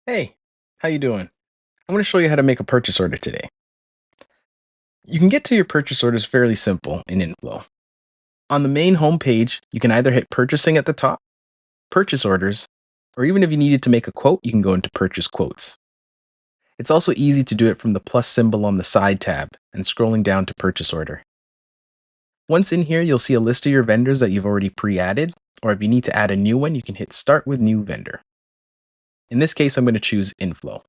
Hey, how you doing? I'm going to show you how to make a purchase order today. You can get to your purchase orders fairly simple in inFlow. On the main homepage, you can either hit purchasing at the top, purchase orders, or even if you needed to make a quote, you can go into purchase quotes. It's also easy to do it from the plus symbol on the side tab and scrolling down to purchase order. Once in here, you'll see a list of your vendors that you've already pre-added, or if you need to add a new one, you can hit start with new vendor. In this case, I'm going to choose inFlow.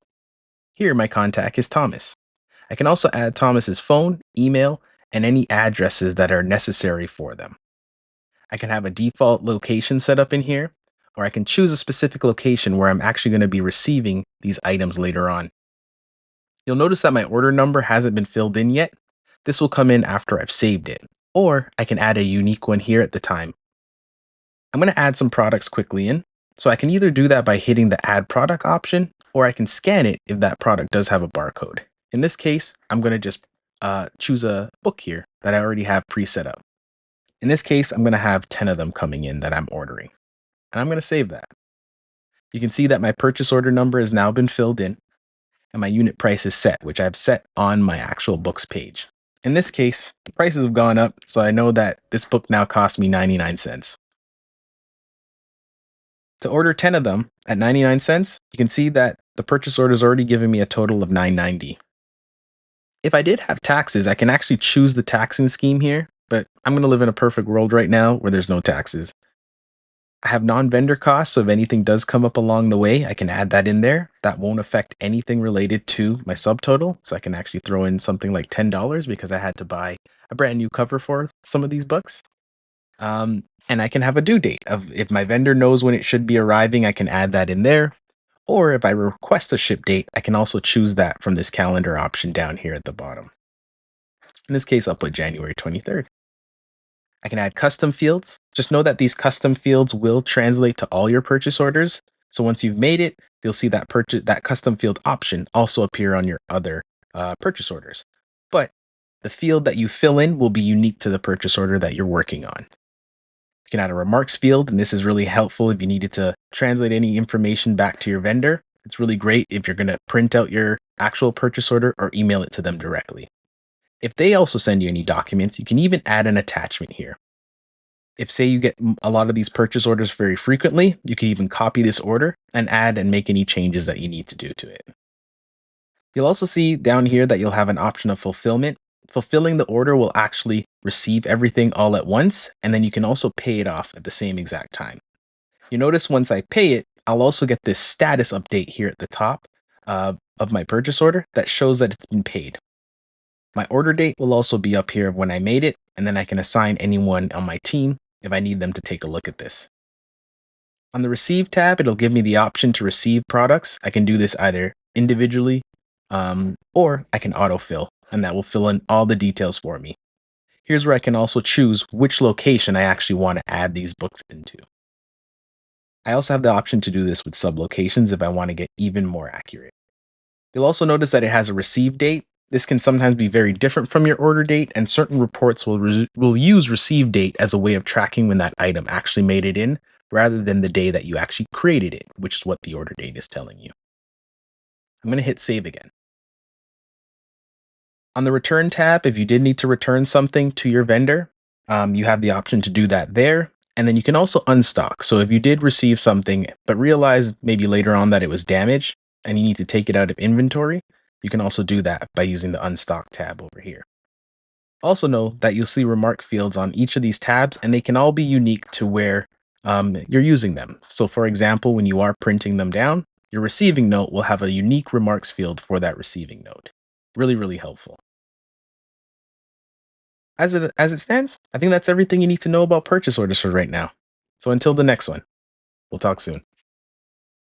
Here, my contact is Thomas. I can also add Thomas's phone, email, and any addresses that are necessary for them. I can have a default location set up in here, or I can choose a specific location where I'm actually going to be receiving these items later on. You'll notice that my order number hasn't been filled in yet. This will come in after I've saved it, or I can add a unique one here at the time. I'm going to add some products quickly in, so I can either do that by hitting the add product option, or I can scan it if that product does have a barcode. In this case, I'm going to just choose a book here that I already have pre-set up. In this case, I'm going to have 10 of them coming in that I'm ordering. And I'm going to save that. You can see that my purchase order number has now been filled in and my unit price is set, which I've set on my actual books page. In this case, the prices have gone up, so I know that this book now costs me 99 cents. To order 10 of them at 99 cents, you can see that the purchase order is already giving me a total of $9.90. If I did have taxes, I can actually choose the taxing scheme here, but I'm going to live in a perfect world right now where there's no taxes. I have non-vendor costs, so if anything does come up along the way, I can add that in there. That won't affect anything related to my subtotal, so I can actually throw in something like $10 because I had to buy a brand new cover for some of these books. And I can have a due date of if my vendor knows when it should be arriving, I can add that in there. Or if I request a ship date, I can also choose that from this calendar option down here at the bottom. In this case, I'll put January 23rd. I can add custom fields. Just know that these custom fields will translate to all your purchase orders. So once you've made it, you'll see that custom field option also appear on your other purchase orders. But the field that you fill in will be unique to the purchase order that you're working on. You can add a remarks field, and this is really helpful if you needed to translate any information back to your vendor. It's really great if you're going to print out your actual purchase order or email it to them directly. If they also send you any documents, you can even add an attachment here. If, say, you get a lot of these purchase orders very frequently, you can even copy this order and add and make any changes that you need to do to it. You'll also see down here that you'll have an option of fulfillment. Fulfilling the order will actually receive everything all at once, and then you can also pay it off at the same exact time. You notice once I pay it, I'll also get this status update here at the top of my purchase order that shows that it's been paid. My order date will also be up here when I made it, and then I can assign anyone on my team if I need them to take a look at this. On the Receive tab, it'll give me the option to receive products. I can do this either individually or I can autofill, and that will fill in all the details for me. Here's where I can also choose which location I actually want to add these books into. I also have the option to do this with sublocations if I want to get even more accurate. You'll also notice that it has a receive date. This can sometimes be very different from your order date, and certain reports will use receive date as a way of tracking when that item actually made it in, rather than the day that you actually created it, which is what the order date is telling you. I'm going to hit save again. On the return tab, if you did need to return something to your vendor, you have the option to do that there. And then you can also unstock. So if you did receive something, but realized maybe later on that it was damaged and you need to take it out of inventory, you can also do that by using the unstock tab over here. Also know that you'll see remark fields on each of these tabs, and they can all be unique to where you're using them. So for example, when you are printing them down, your receiving note will have a unique remarks field for that receiving note. Really, really helpful. As it stands, I think that's everything you need to know about purchase orders for right now. So until the next one, we'll talk soon.